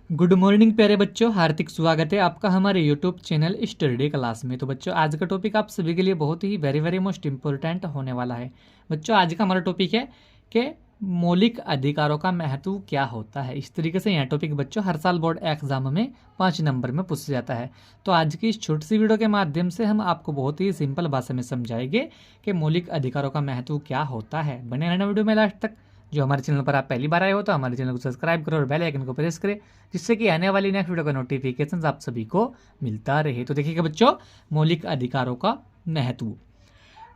Good morning प्यारे बच्चों, हार्दिक स्वागत है आपका हमारे यूट्यूब चैनल स्टडी क्लास में। तो बच्चों, आज का टॉपिक आप सभी के लिए बहुत ही वेरी मोस्ट इंपॉर्टेंट होने वाला है। बच्चों, आज का हमारा टॉपिक है कि मौलिक अधिकारों का महत्व क्या होता है। इस तरीके से यह टॉपिक बच्चों हर साल बोर्ड एग्जाम में 5 नंबर में पूछा जाता है। तो आज की इस छोटी सी वीडियो के माध्यम से हम आपको बहुत ही सिंपल भाषा में समझाएंगे कि मौलिक अधिकारों का महत्व क्या होता है। बने रहना वीडियो में लास्ट तक। जो हमारे चैनल पर आप पहली बार आए हो तो हमारे चैनल को सब्सक्राइब करो और बेल आइकन को प्रेस करें, जिससे कि आने वाली नेक्स्ट वीडियो का नोटिफिकेशन आप सभी को मिलता रहे। तो देखिएगा बच्चों, मौलिक अधिकारों का महत्व।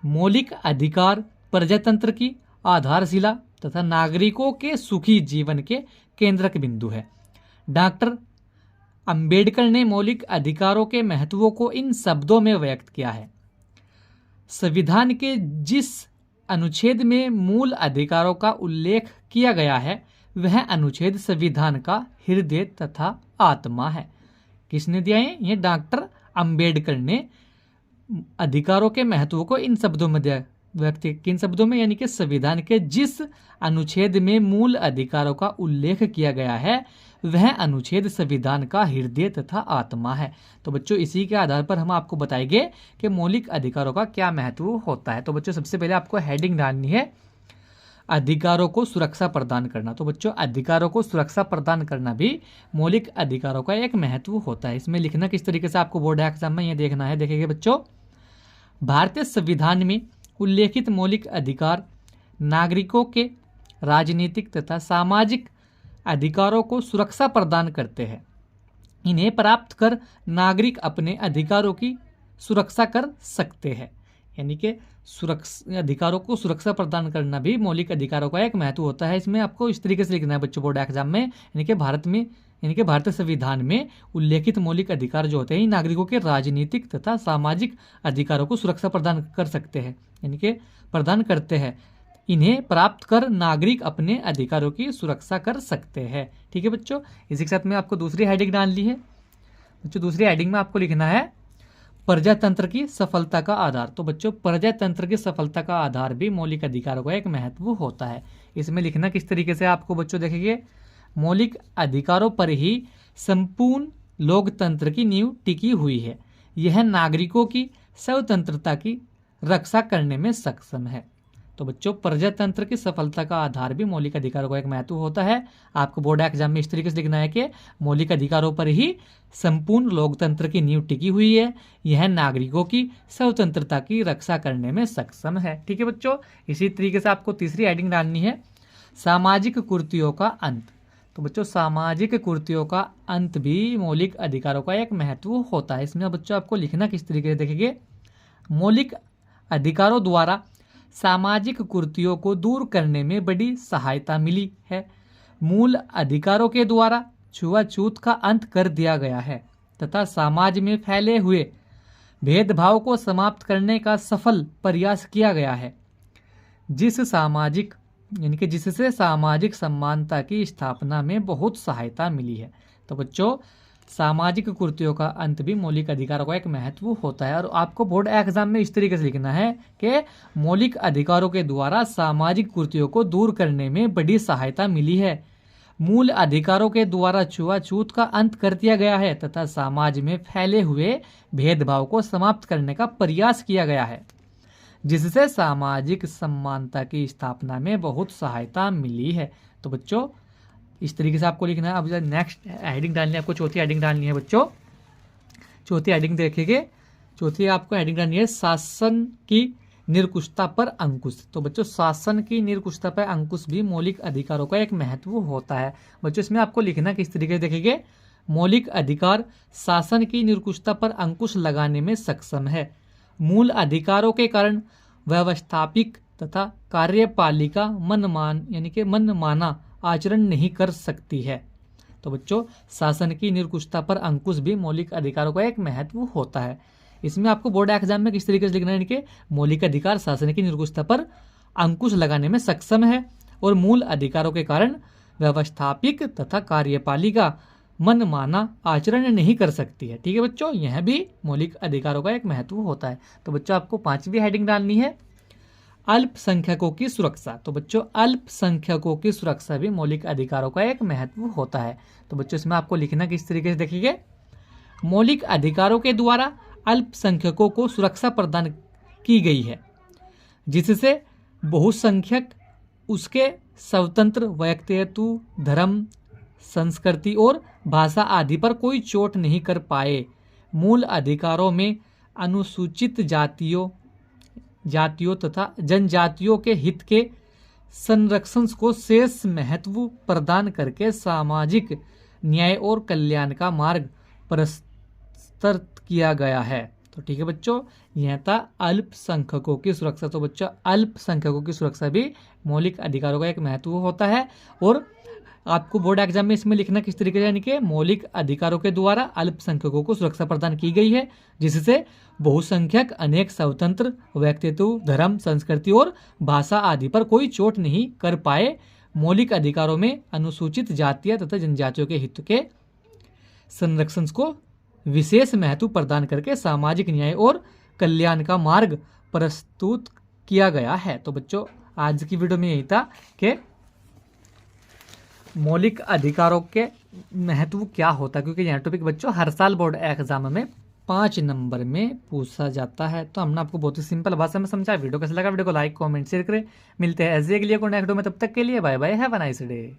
मौलिक अधिकार प्रजातंत्र की आधारशिला तथा नागरिकों के सुखी जीवन के केंद्रक बिंदु है। डॉक्टर अंबेडकर ने मौलिक अधिकारों के महत्व को इन शब्दों में व्यक्त किया है। संविधान के जिस अनुच्छेद में मूल अधिकारों का उल्लेख किया गया है, वह अनुच्छेद संविधान का हृदय तथा आत्मा है। किसने दिया है? ये डॉक्टर अंबेडकर ने अधिकारों के महत्व को इन शब्दों में दिया। व्यक्ति किन शब्दों में? यानी कि संविधान के जिस अनुच्छेद में मूल अधिकारों का उल्लेख किया गया है, वह अनुच्छेद संविधान का हृदय तथा आत्मा है। तो बच्चों, इसी के आधार पर हम आपको बताएंगे कि मौलिक अधिकारों का क्या महत्व होता है। तो बच्चों, सबसे पहले आपको हेडिंग डालनी है अधिकारों को सुरक्षा प्रदान करना। तो बच्चों, अधिकारों को सुरक्षा प्रदान करना भी मौलिक अधिकारों का एक महत्व होता है। इसमें लिखना किस तरीके से आपको बोर्ड एग्जाम में यह देखना है। देखिए बच्चों, भारतीय संविधान में उल्लेखित मौलिक अधिकार नागरिकों के राजनीतिक तथा सामाजिक अधिकारों को सुरक्षा प्रदान करते हैं। इन्हें प्राप्त कर नागरिक अपने अधिकारों की सुरक्षा कर सकते हैं। यानी कि अधिकारों को सुरक्षा प्रदान करना भी मौलिक अधिकारों का एक महत्व होता है। इसमें आपको इस तरीके से लिखना है बच्चों बोर्ड एग्जाम में, यानी कि भारतीय संविधान में उल्लेखित मौलिक अधिकार जो होते हैं नागरिकों के राजनीतिक तथा सामाजिक अधिकारों को सुरक्षा प्रदान कर सकते हैं, यानी कि प्रदान करते हैं। इन्हें प्राप्त कर नागरिक अपने अधिकारों की सुरक्षा कर सकते हैं। ठीक है बच्चों, इसी के साथ में आपको दूसरी हेडिंग डालनी है। बच्चों, दूसरी हेडिंग में आपको लिखना है प्रजातंत्र की सफलता का आधार। तो बच्चों, प्रजातंत्र की सफलता का आधार भी मौलिक अधिकारों का एक महत्व होता है। इसमें लिखना किस तरीके से आपको बच्चों देखेंगे, मौलिक अधिकारों पर ही संपूर्ण लोकतंत्र की नींव टिकी हुई है। यह नागरिकों की स्वतंत्रता की रक्षा करने में सक्षम है। तो बच्चों, प्रजातंत्र की सफलता का आधार भी मौलिक अधिकारों का एक महत्व होता है। आपको बोर्ड एग्जाम में इस तरीके से लिखना है कि मौलिक अधिकारों पर ही संपूर्ण लोकतंत्र की नींव टिकी हुई है। यह नागरिकों की स्वतंत्रता की रक्षा करने में सक्षम है। ठीक है बच्चों, इसी तरीके से आपको तीसरी हेडिंग डालनी है सामाजिक कुरीतियों का अंत। तो बच्चों, सामाजिक कुरीतियों का अंत भी मौलिक अधिकारों का एक महत्व होता है। इसमें बच्चों आपको लिखना किस तरीके से देखेंगे, मौलिक अधिकारों द्वारा सामाजिक कुरीतियों को दूर करने में बड़ी सहायता मिली है। मूल अधिकारों के द्वारा छुआछूत का अंत कर दिया गया है तथा समाज में फैले हुए भेदभाव को समाप्त करने का सफल प्रयास किया गया है, जिससे सामाजिक समानता की स्थापना में बहुत सहायता मिली है। तो बच्चों, सामाजिक कुरीतियों का अंत भी मौलिक अधिकारों का एक महत्व होता है। और आपको बोर्ड एग्जाम में इस तरीके से लिखना है कि मौलिक अधिकारों के द्वारा सामाजिक कुरीतियों को दूर करने में बड़ी सहायता मिली है। मूल अधिकारों के द्वारा छुआछूत का अंत कर दिया गया है तथा समाज में फैले हुए भेदभाव को समाप्त करने का प्रयास किया गया है, जिससे सामाजिक समानता की स्थापना में बहुत सहायता मिली है। तो बच्चों, इस तरीके से आपको लिखना है। अब नेक्स्ट हेडिंग डालनी है आपको, चौथी हेडिंग डालनी है बच्चों। चौथी हेडिंग देखिए, चौथी आपको हेडिंग डालनी है शासन की निरंकुशता पर अंकुश। तो बच्चों, शासन की निरंकुशता पर अंकुश भी मौलिक अधिकारों का एक महत्व होता है। बच्चों, इसमें आपको लिखना किस तरीके से देखेंगे, मौलिक अधिकार शासन की निरंकुशता पर अंकुश लगाने में सक्षम है। मूल अधिकारों के कारण व्यवस्थापिक तथा कार्यपालिका मनमाना आचरण नहीं कर सकती है। तो बच्चों, शासन की निरंकुशता पर अंकुश भी मौलिक अधिकारों का एक महत्व होता है। इसमें आपको बोर्ड एग्जाम में किस तरीके से लिखना है कि मौलिक अधिकार शासन की निरंकुशता पर अंकुश लगाने में सक्षम है और मूल अधिकारों के कारण व्यवस्थापिक तथा कार्यपालिका मनमाना आचरण नहीं कर सकती है। ठीक है बच्चों, यह भी मौलिक अधिकारों का एक महत्व होता है। तो बच्चों, आपको पांचवी हेडिंग डालनी है अल्पसंख्यकों की सुरक्षा। तो बच्चों अल्पसंख्यकों की सुरक्षा भी मौलिक अधिकारों का एक महत्व होता है। तो बच्चों इसमें आपको लिखना किस तरीके से देखिए, मौलिक अधिकारों के द्वारा अल्पसंख्यकों को सुरक्षा प्रदान की गई है, जिससे बहुसंख्यक उसके स्वतंत्र व्यक्तित्व, धर्म, संस्कृति और भाषा आदि पर कोई चोट नहीं कर पाए। मूल अधिकारों में अनुसूचित जातियों तथा जनजातियों के हित के संरक्षण को शेष महत्व प्रदान करके सामाजिक न्याय और कल्याण का मार्ग प्रशस्त किया गया है। तो ठीक है बच्चों, यह था अल्पसंख्यकों की सुरक्षा। तो बच्चों अल्पसंख्यकों की सुरक्षा भी मौलिक अधिकारों का एक महत्व होता है। और आपको बोर्ड एग्जाम में इसमें लिखना किस तरीके से, यानी कि मौलिक अधिकारों के द्वारा अल्पसंख्यकों को सुरक्षा प्रदान की गई है, जिससे बहुसंख्यक अनेक स्वतंत्र व्यक्तित्व, धर्म, संस्कृति और भाषा आदि पर कोई चोट नहीं कर पाए। मौलिक अधिकारों में अनुसूचित जातियां तथा जनजातियों के हित के संरक्षण को विशेष महत्व प्रदान करके सामाजिक न्याय और कल्याण का मार्ग प्रस्तुत किया गया है। तो बच्चों आज की वीडियो में यही था कि मौलिक अधिकारों के महत्व क्या होता है, क्योंकि यह टॉपिक बच्चों हर साल बोर्ड एग्जाम में 5 नंबर में पूछा जाता है। तो हमने आपको बहुत ही सिंपल भाषा में समझाया। वीडियो कैसा लगा, वीडियो को लाइक, कमेंट, शेयर करें। मिलते हैं ऐसे अगली नेक्स्ट वीडियो में, तब तक के लिए bye bye, have a nice day.